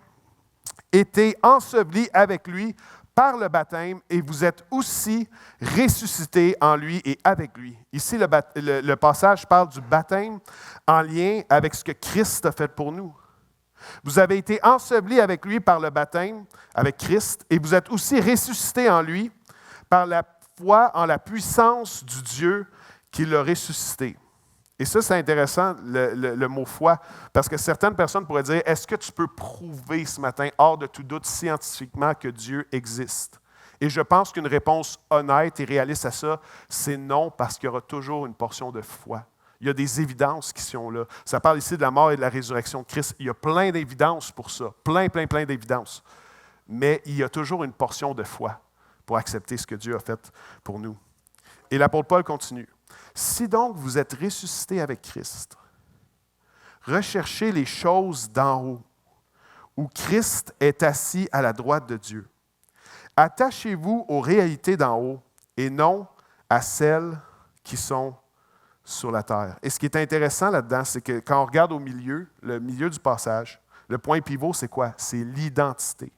été ensevelis avec lui par le baptême et vous êtes aussi ressuscités en lui et avec lui. Ici, le passage parle du baptême en lien avec ce que Christ a fait pour nous. Vous avez été ensevelis avec lui par le baptême, avec Christ, et vous êtes aussi ressuscités en lui par la foi en la puissance du Dieu qui l'a ressuscité. Et ça, c'est intéressant, le mot foi, parce que certaines personnes pourraient dire, est-ce que tu peux prouver ce matin, hors de tout doute, scientifiquement, que Dieu existe? Et je pense qu'une réponse honnête et réaliste à ça, c'est non, parce qu'il y aura toujours une portion de foi. Il y a des évidences qui sont là. Ça parle ici de la mort et de la résurrection de Christ. Il y a plein d'évidences pour ça, plein d'évidences. Mais il y a toujours une portion de foi pour accepter ce que Dieu a fait pour nous. Et l'apôtre Paul continue. Si donc vous êtes ressuscités avec Christ, recherchez les choses d'en haut, où Christ est assis à la droite de Dieu. Attachez-vous aux réalités d'en haut et non à celles qui sont sur la terre. Et ce qui est intéressant là-dedans, c'est que quand on regarde au milieu, le milieu du passage, le point pivot, c'est quoi? C'est l'identité.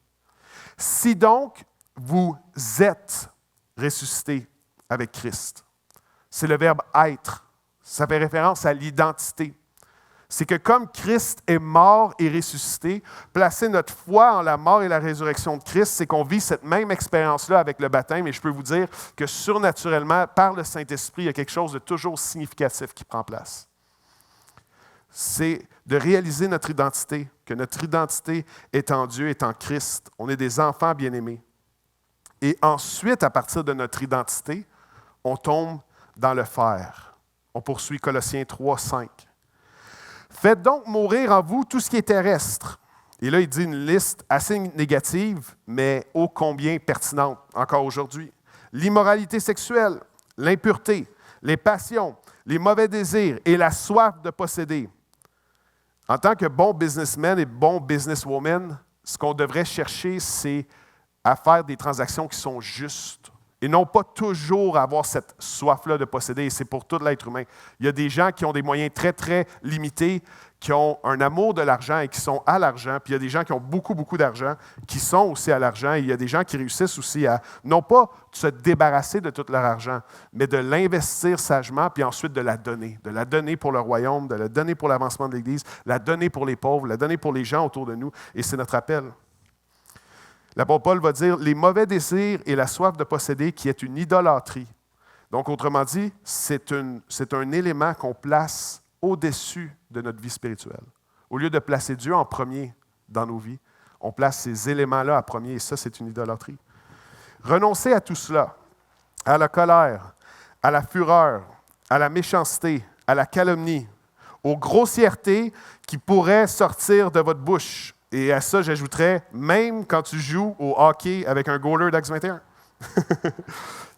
Si donc vous êtes ressuscités avec Christ, c'est le verbe « être ». Ça fait référence à l'identité. C'est que comme Christ est mort et ressuscité, placer notre foi en la mort et la résurrection de Christ, c'est qu'on vit cette même expérience-là avec le baptême. Et je peux vous dire que surnaturellement, par le Saint-Esprit, il y a quelque chose de toujours significatif qui prend place. C'est de réaliser notre identité, que notre identité est en Dieu, est en Christ. On est des enfants bien-aimés. Et ensuite, à partir de notre identité, on tombe dans le faire. On poursuit Colossiens 3, 5. Faites donc mourir en vous tout ce qui est terrestre. Et là, il dit une liste assez négative, mais ô combien pertinente encore aujourd'hui. L'immoralité sexuelle, l'impureté, les passions, les mauvais désirs et la soif de posséder. En tant que bon businessman et bon businesswoman, ce qu'on devrait chercher, c'est à faire des transactions qui sont justes. Et non pas toujours avoir cette soif-là de posséder, et c'est pour tout l'être humain. Il y a des gens qui ont des moyens très, très limités, qui ont un amour de l'argent et qui sont à l'argent, puis il y a des gens qui ont beaucoup, beaucoup d'argent, qui sont aussi à l'argent, et il y a des gens qui réussissent aussi à, non pas se débarrasser de tout leur argent, mais de l'investir sagement, puis ensuite de la donner pour le royaume, de la donner pour l'avancement de l'Église, la donner pour les pauvres, la donner pour les gens autour de nous, et c'est notre appel. L'apôtre Paul va dire « les mauvais désirs et la soif de posséder qui est une idolâtrie ». Donc, autrement dit, c'est un élément qu'on place au-dessus de notre vie spirituelle. Au lieu de placer Dieu en premier dans nos vies, on place ces éléments-là en premier, et ça, c'est une idolâtrie. Renoncez à tout cela, à la colère, à la fureur, à la méchanceté, à la calomnie, aux grossièretés qui pourraient sortir de votre bouche. Et à ça, j'ajouterais, même quand tu joues au hockey avec un goaler d'Axe 21.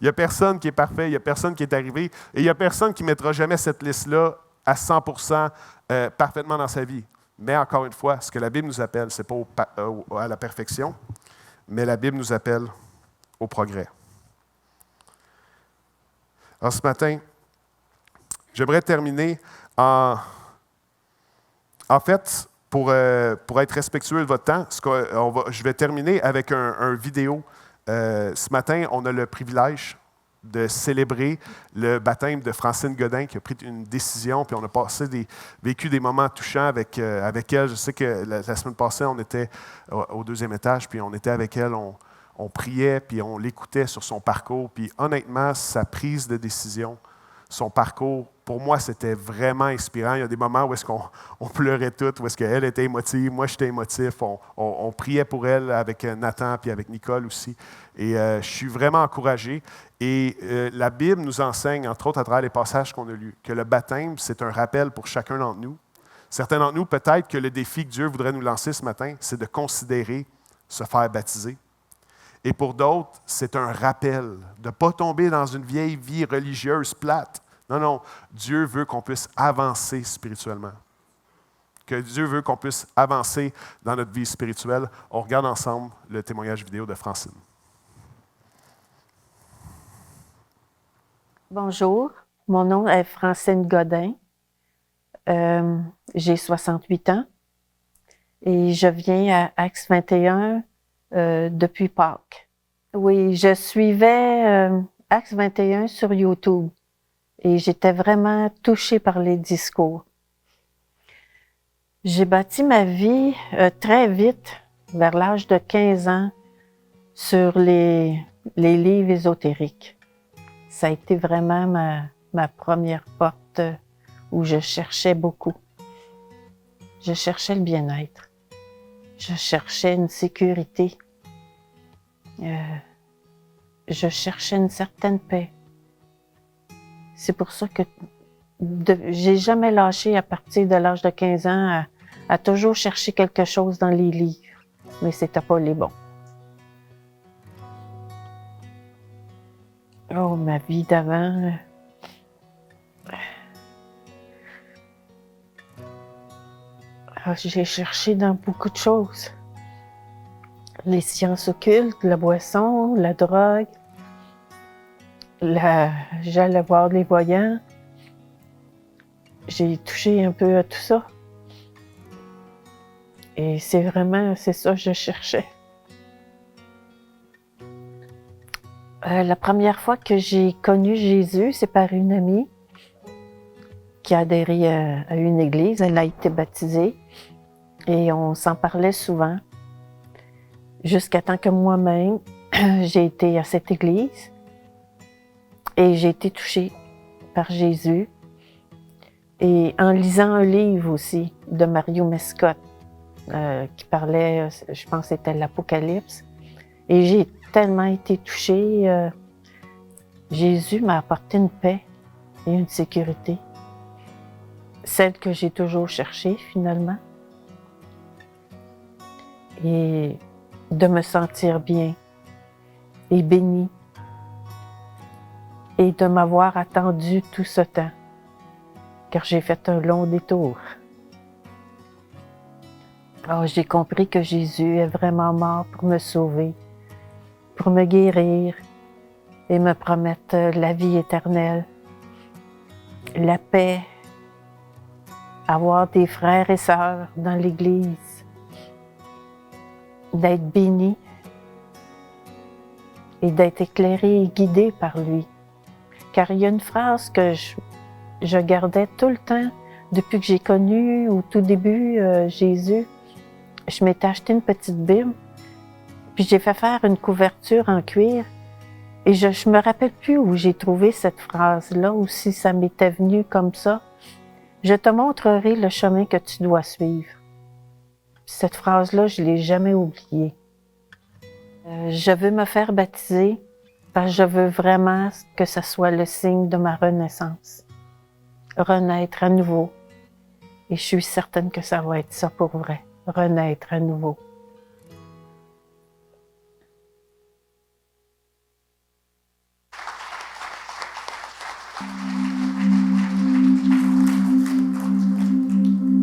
Il n'y a personne qui est parfait, il n'y a personne qui est arrivé, et il n'y a personne qui ne mettra jamais cette liste-là à 100% parfaitement dans sa vie. Mais encore une fois, ce que la Bible nous appelle, ce n'est pas à la perfection, mais la Bible nous appelle au progrès. Alors ce matin, j'aimerais terminer en fait, pour être respectueux de votre temps, je vais terminer avec un vidéo. Ce matin, on a le privilège de célébrer le baptême de Francine Godin, qui a pris une décision, puis on a vécu des moments touchants avec elle. Je sais que la semaine passée, on était au 2e étage, puis on était avec elle, on priait, puis on l'écoutait sur son parcours. Puis honnêtement, sa prise de décision, son parcours, pour moi, c'était vraiment inspirant. Il y a des moments où est-ce qu'on pleurait toutes, où est-ce qu'elle était émotive, moi j'étais émotif. On priait pour elle avec Nathan puis avec Nicole aussi. Et je suis vraiment encouragé. Et la Bible nous enseigne, entre autres à travers les passages qu'on a lus, que le baptême, c'est un rappel pour chacun d'entre nous. Certains d'entre nous, peut-être que le défi que Dieu voudrait nous lancer ce matin, c'est de considérer se faire baptiser. Et pour d'autres, c'est un rappel de ne pas tomber dans une vieille vie religieuse plate. Non, non, Dieu veut qu'on puisse avancer spirituellement. Que Dieu veut qu'on puisse avancer dans notre vie spirituelle. On regarde ensemble le témoignage vidéo de Francine. Bonjour, mon nom est Francine Godin. J'ai 68 ans et je viens à Axe 21 depuis Pâques. Oui, je suivais Axe 21 sur YouTube et j'étais vraiment touchée par les discours. J'ai bâti ma vie très vite, vers l'âge de 15 ans, sur les livres ésotériques. Ça a été vraiment ma première porte où je cherchais beaucoup. Je cherchais le bien-être. Je cherchais une sécurité. Je cherchais une certaine paix. C'est pour ça que j'ai jamais lâché à partir de l'âge de 15 ans à toujours chercher quelque chose dans les livres. Mais c'était pas les bons. Oh, ma vie d'avant. J'ai cherché dans beaucoup de choses. Les sciences occultes, la boisson, la drogue. J'allais voir les voyants. J'ai touché un peu à tout ça. Et c'est ça que je cherchais. La première fois que j'ai connu Jésus, c'est par une amie qui a adhéré à une église. Elle a été baptisée et on s'en parlait souvent. Jusqu'à temps que moi-même, j'ai été à cette église et j'ai été touchée par Jésus. Et en lisant un livre aussi de Mario Mescot qui parlait, je pense que c'était l'Apocalypse, et j'ai tellement été touchée. Jésus m'a apporté une paix et une sécurité. Celle que j'ai toujours cherchée, finalement. Et de me sentir bien et bénie. Et de m'avoir attendu tout ce temps. Car j'ai fait un long détour. Alors, j'ai compris que Jésus est vraiment mort pour me sauver, pour me guérir et me promettre la vie éternelle, la paix, avoir des frères et sœurs dans l'Église, d'être béni et d'être éclairé et guidé par lui. Car il y a une phrase que je gardais tout le temps depuis que j'ai connu au tout début Jésus. Je m'étais acheté une petite Bible, puis j'ai fait faire une couverture en cuir. Et je me rappelle plus où j'ai trouvé cette phrase-là, ou si ça m'était venu comme ça. Je te montrerai le chemin que tu dois suivre. Puis cette phrase-là, je l'ai jamais oubliée. Je veux me faire baptiser parce que je veux vraiment que ça soit le signe de ma renaissance. Renaître à nouveau Et je suis certaine que ça va être ça pour vrai, renaître à nouveau.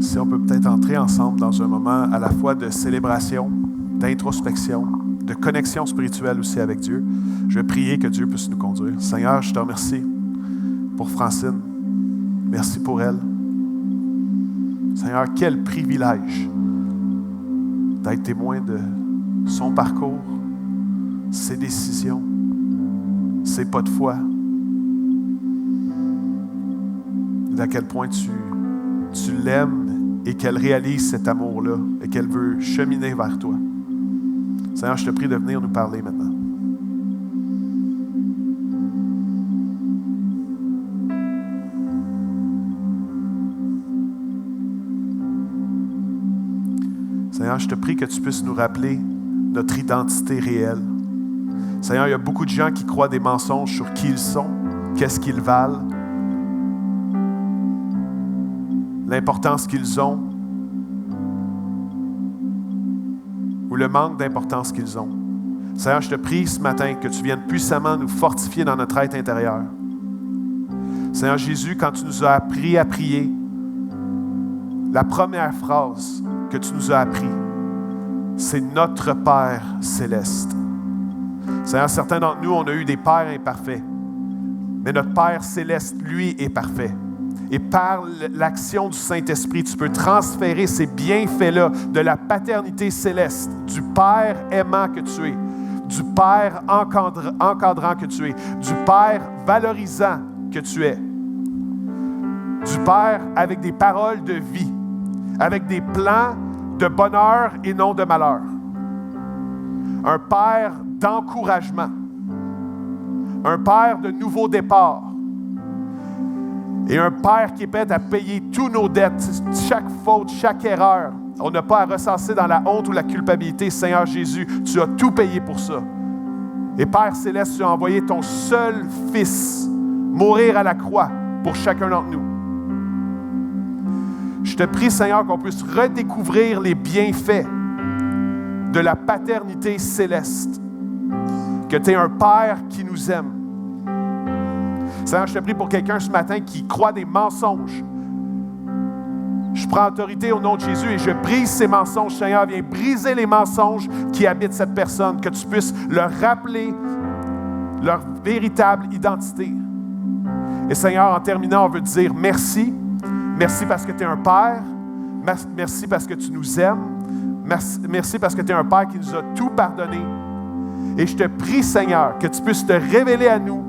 Si on peut peut-être entrer ensemble dans un moment à la fois de célébration, d'introspection, de connexion spirituelle aussi avec Dieu, je vais prier que Dieu puisse nous conduire. Seigneur, je te remercie pour Francine. Merci pour elle. Seigneur, quel privilège d'être témoin de son parcours, ses décisions, ses pas de foi. D'à quel point tu l'aimes et qu'elle réalise cet amour-là et qu'elle veut cheminer vers toi. Seigneur, je te prie de venir nous parler maintenant. Seigneur, je te prie que tu puisses nous rappeler notre identité réelle. Seigneur, il y a beaucoup de gens qui croient des mensonges sur qui ils sont, qu'est-ce qu'ils valent, l'importance qu'ils ont ou le manque d'importance qu'ils ont. Seigneur, je te prie ce matin que tu viennes puissamment nous fortifier dans notre être intérieur. Seigneur Jésus, quand tu nous as appris à prier, la première phrase que tu nous as appris, c'est notre Père céleste. Seigneur, certains d'entre nous, on a eu des pères imparfaits, mais notre Père céleste, lui, est parfait. Et par l'action du Saint-Esprit, tu peux transférer ces bienfaits-là de la paternité céleste, du Père aimant que tu es, du Père encadrant que tu es, du Père valorisant que tu es, du Père avec des paroles de vie, avec des plans de bonheur et non de malheur. Un Père d'encouragement, un Père de nouveau départ, et un Père qui est prêt à payer tous nos dettes, chaque faute, chaque erreur. On n'a pas à recenser dans la honte ou la culpabilité. Seigneur Jésus, tu as tout payé pour ça. Et Père Céleste, tu as envoyé ton seul Fils mourir à la croix pour chacun d'entre nous. Je te prie, Seigneur, qu'on puisse redécouvrir les bienfaits de la paternité céleste. Que tu es un Père qui nous aime. Seigneur, je te prie pour quelqu'un ce matin qui croit des mensonges. Je prends autorité au nom de Jésus et je brise ces mensonges. Seigneur, viens briser les mensonges qui habitent cette personne, que tu puisses leur rappeler leur véritable identité. Et Seigneur, en terminant, on veut te dire merci. Merci parce que tu es un Père. Merci parce que tu nous aimes. Merci parce que tu es un Père qui nous a tout pardonné. Et je te prie, Seigneur, que tu puisses te révéler à nous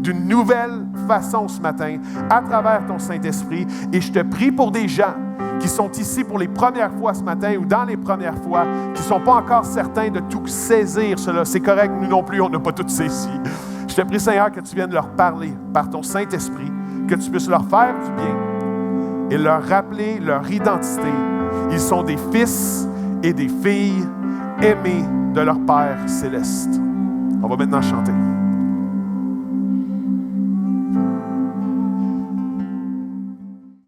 d'une nouvelle façon ce matin, à travers ton Saint-Esprit. Et je te prie pour des gens qui sont ici pour les premières fois ce matin ou dans les premières fois, qui ne sont pas encore certains de tout saisir cela. C'est correct, nous non plus, on n'a pas tout saisi. Je te prie, Seigneur, que tu viennes leur parler par ton Saint-Esprit, que tu puisses leur faire du bien et leur rappeler leur identité. Ils sont des fils et des filles aimés de leur Père céleste. On va maintenant chanter.